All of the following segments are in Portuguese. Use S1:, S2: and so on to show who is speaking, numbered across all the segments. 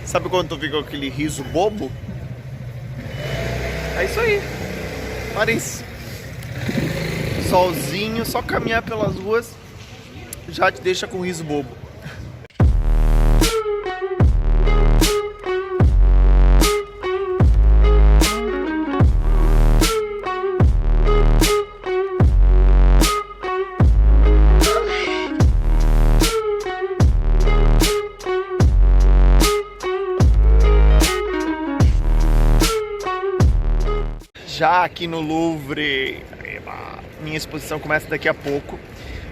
S1: Sabe quando tu fica com aquele riso bobo? É isso aí. Paris. Solzinho, só caminhar pelas ruas já te deixa com riso bobo. Já aqui no Louvre, minha exposição começa daqui a pouco.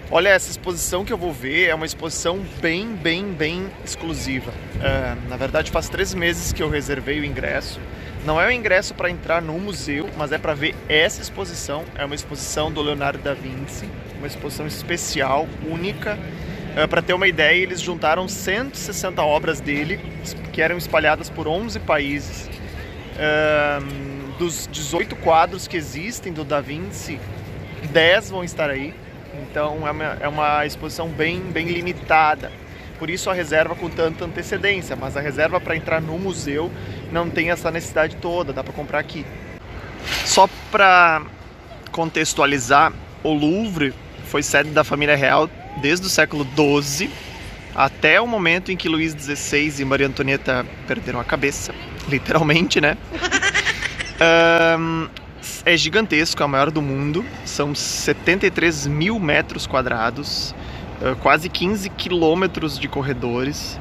S1: Olha, essa exposição que eu vou ver é uma exposição bem exclusiva. Na verdade, faz 3 meses que eu reservei o ingresso. Não é o ingresso para entrar no museu, mas é para ver essa exposição. É uma exposição do Leonardo da Vinci, uma exposição especial, única. Para ter uma ideia, eles juntaram 160 obras dele, que eram espalhadas por 11 países. Dos 18 quadros que existem do Da Vinci, 10 vão estar aí. Então é uma exposição bem limitada. Por isso a reserva com tanta antecedência. Mas a reserva para entrar no museu não tem essa necessidade toda, dá para comprar aqui. Só para contextualizar, o Louvre foi sede da família real desde o século XII até o momento em que Luís XVI e Maria Antonieta perderam a cabeça, literalmente, né? É gigantesco, é o maior do mundo, são 73 mil metros quadrados, quase 15 quilômetros de corredores,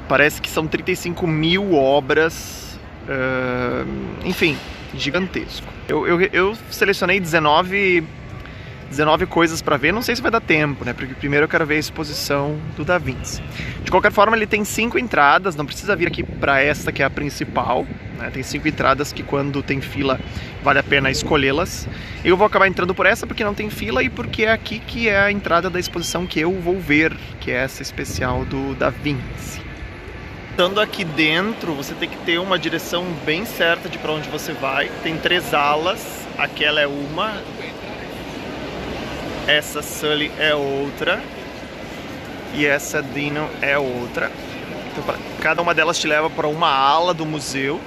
S1: parece que são 35 mil obras, enfim, gigantesco. Eu selecionei 19 coisas para ver, não sei se vai dar tempo, né? Porque primeiro eu quero ver a exposição do Da Vinci. De qualquer forma, ele tem 5 entradas, não precisa vir aqui para essa que é a principal, né? Tem 5 entradas que quando tem fila vale a pena escolhê-las. Eu vou acabar entrando por essa porque não tem fila e porque é aqui que é a entrada da exposição que eu vou ver, que é essa especial do Da Vinci. Estando aqui dentro, você tem que ter uma direção bem certa de para onde você vai. Tem 3 alas, aquela é uma. Essa Sully é outra e essa Dino é outra. Então, cada uma delas te leva para uma ala do museu.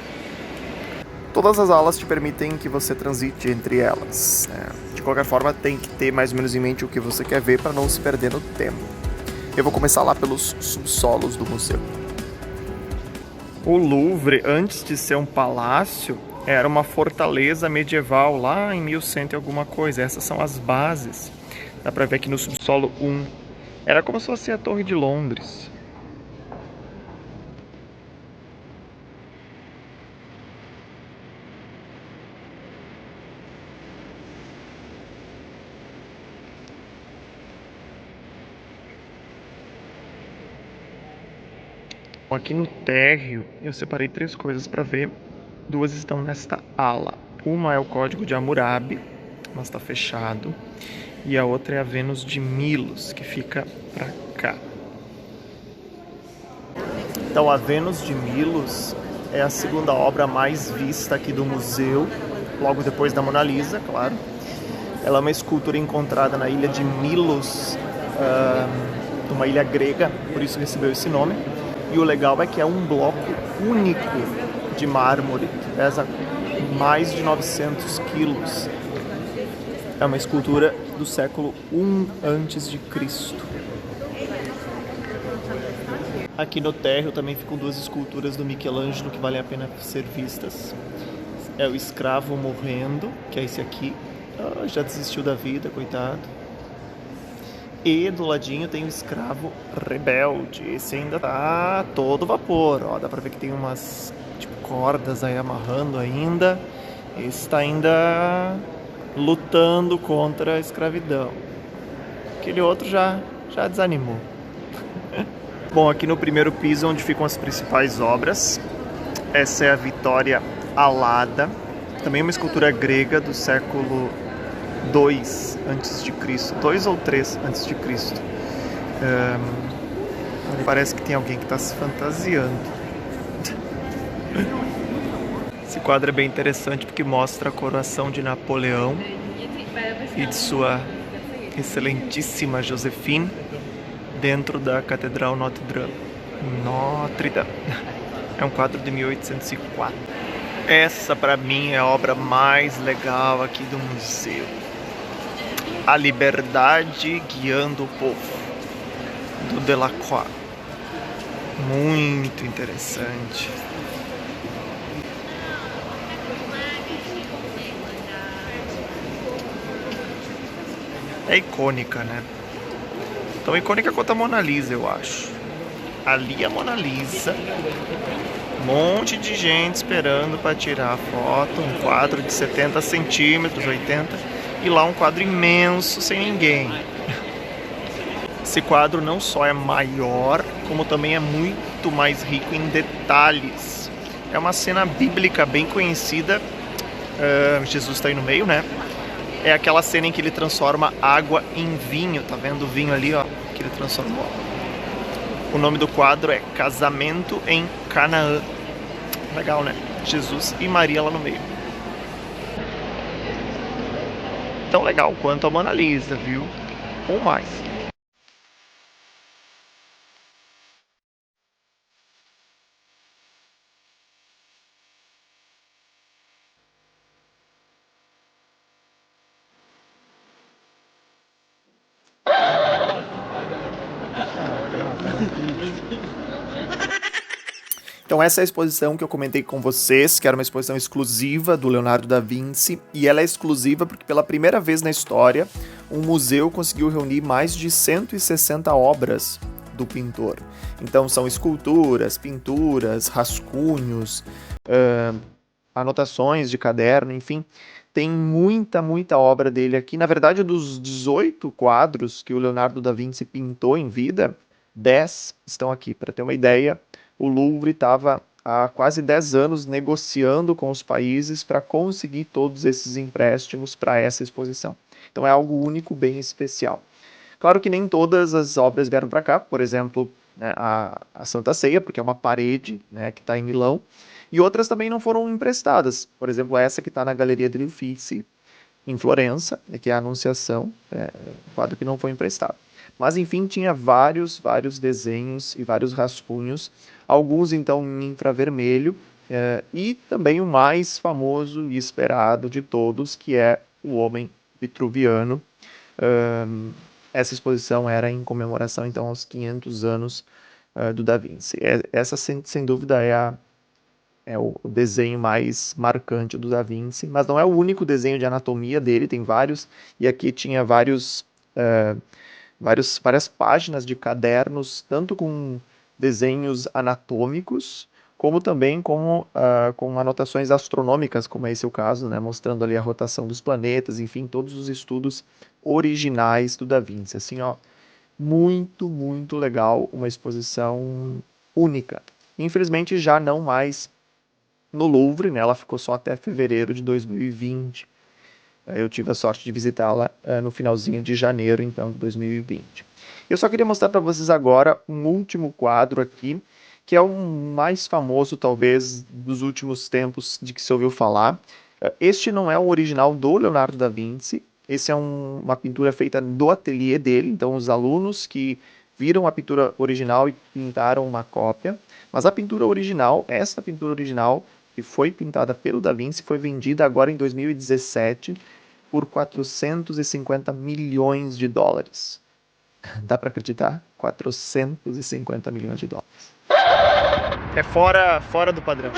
S1: Todas as alas te permitem que você transite entre elas. De qualquer forma, tem que ter mais ou menos em mente o que você quer ver para não se perder no tempo. Eu vou começar lá pelos subsolos do museu. O Louvre, antes de ser um palácio, era uma fortaleza medieval lá em 1100 e alguma coisa. Essas são as bases. Dá pra ver aqui no subsolo 1. Era como se fosse a Torre de Londres. Aqui no térreo eu separei 3 coisas para ver. 2 estão nesta ala. Uma é o Código de Hammurabi, mas está fechado. E a outra é a Vênus de Milos, que fica pra cá. Então a Vênus de Milos é a segunda obra mais vista aqui do museu, logo depois da Mona Lisa, claro. Ela é uma escultura encontrada na ilha de Milos, uma ilha grega, por isso recebeu esse nome. E o legal é que é um bloco único de mármore, que pesa mais de 900 quilos. É uma escultura do século I a.C. Aqui no térreo também ficam 2 esculturas do Michelangelo que valem a pena ser vistas. É o escravo morrendo, que é esse aqui. Já desistiu da vida, coitado. E do ladinho tem o escravo rebelde. Esse ainda tá todo vapor. Ó, dá pra ver que tem umas cordas aí amarrando ainda. Esse tá ainda lutando contra a escravidão. Aquele outro já desanimou. Bom, aqui no primeiro piso, onde ficam as principais obras, essa é a Vitória Alada, também uma escultura grega do século II a.C., 2 ou 3 a.C. Parece que tem alguém que está se fantasiando. Esse quadro é bem interessante porque mostra a coroação de Napoleão e de sua excelentíssima Joséphine dentro da Catedral Notre Dame. É um quadro de 1804. Essa para mim é a obra mais legal aqui do museu. A liberdade guiando o povo, do Delacroix. Muito interessante. É icônica, né? Tão icônica quanto a Mona Lisa, eu acho. Ali a Mona Lisa. Um monte de gente esperando para tirar a foto. Um quadro de 70 centímetros, 80. E lá um quadro imenso, sem ninguém. Esse quadro não só é maior, como também é muito mais rico em detalhes. É uma cena bíblica bem conhecida. Jesus está aí no meio, né? É aquela cena em que ele transforma água em vinho. Tá vendo o vinho ali, ó? Que ele transformou. O nome do quadro é Casamento em Canaã. Legal, né? Jesus e Maria lá no meio. Tão legal quanto a Mona Lisa, viu? Ou mais. Então essa é a exposição que eu comentei com vocês, que era uma exposição exclusiva do Leonardo da Vinci, e ela é exclusiva porque pela primeira vez na história, um museu conseguiu reunir mais de 160 obras do pintor. Então são esculturas, pinturas, rascunhos, anotações de caderno, enfim, tem muita obra dele aqui. Na verdade, dos 18 quadros que o Leonardo da Vinci pintou em vida, 10 estão aqui. Para ter uma ideia, o Louvre estava há quase 10 anos negociando com os países para conseguir todos esses empréstimos para essa exposição. Então é algo único, bem especial. Claro que nem todas as obras vieram para cá, por exemplo, né, a Santa Ceia, porque é uma parede, né, que está em Milão, e outras também não foram emprestadas. Por exemplo, essa que está na Galeria degli Uffizi, em Florença, que é a Anunciação, um quadro que não foi emprestado. Mas, enfim, tinha vários desenhos e vários rascunhos, alguns, então, em infravermelho, e também o mais famoso e esperado de todos, que é o Homem Vitruviano. Essa exposição era em comemoração, então, aos 500 anos do Da Vinci. Essa, sem dúvida, é o desenho mais marcante do Da Vinci, mas não é o único desenho de anatomia dele, tem vários, e aqui tinha várias páginas de cadernos, tanto com desenhos anatômicos, como também com anotações astronômicas, como é esse o caso, né, mostrando ali a rotação dos planetas, enfim, todos os estudos originais do Da Vinci. Assim, ó, muito legal, uma exposição única. Infelizmente já não mais no Louvre, né, ela ficou só até fevereiro de 2020. Eu tive a sorte de visitá-la no finalzinho de janeiro, então, de 2020. Eu só queria mostrar para vocês agora um último quadro aqui, que é o mais famoso, talvez, dos últimos tempos de que se ouviu falar. Este não é o original do Leonardo da Vinci, esse é uma pintura feita do ateliê dele, então os alunos que viram a pintura original e pintaram uma cópia, mas a pintura original, essa pintura original, que foi pintada pelo Da Vinci, foi vendida agora em 2017 por 450 milhões de dólares. Dá para acreditar? 450 milhões de dólares. É fora do padrão.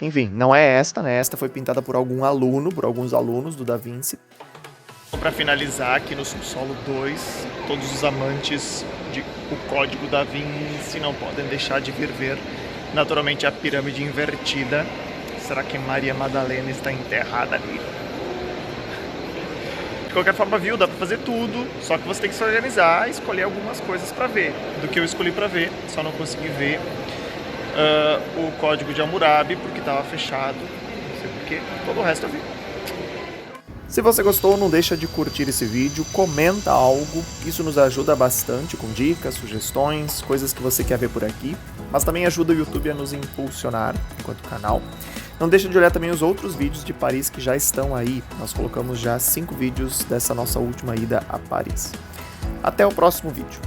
S1: Enfim, não é esta, né? Esta foi pintada por alguns alunos do Da Vinci. Para finalizar, aqui no subsolo 2, todos os amantes de O Código Da Vinci não podem deixar de vir ver, naturalmente, a pirâmide invertida. Será que Maria Madalena está enterrada ali? De qualquer forma, viu, dá pra fazer tudo, só que você tem que se organizar e escolher algumas coisas pra ver. Do que eu escolhi pra ver, só não consegui ver o Código de Hammurabi, porque tava fechado, não sei porquê, todo o resto eu vi. Se você gostou, não deixa de curtir esse vídeo, comenta algo, isso nos ajuda bastante com dicas, sugestões, coisas que você quer ver por aqui, mas também ajuda o YouTube a nos impulsionar enquanto canal. Não deixa de olhar também os outros vídeos de Paris que já estão aí, nós colocamos já 5 vídeos dessa nossa última ida a Paris. Até o próximo vídeo.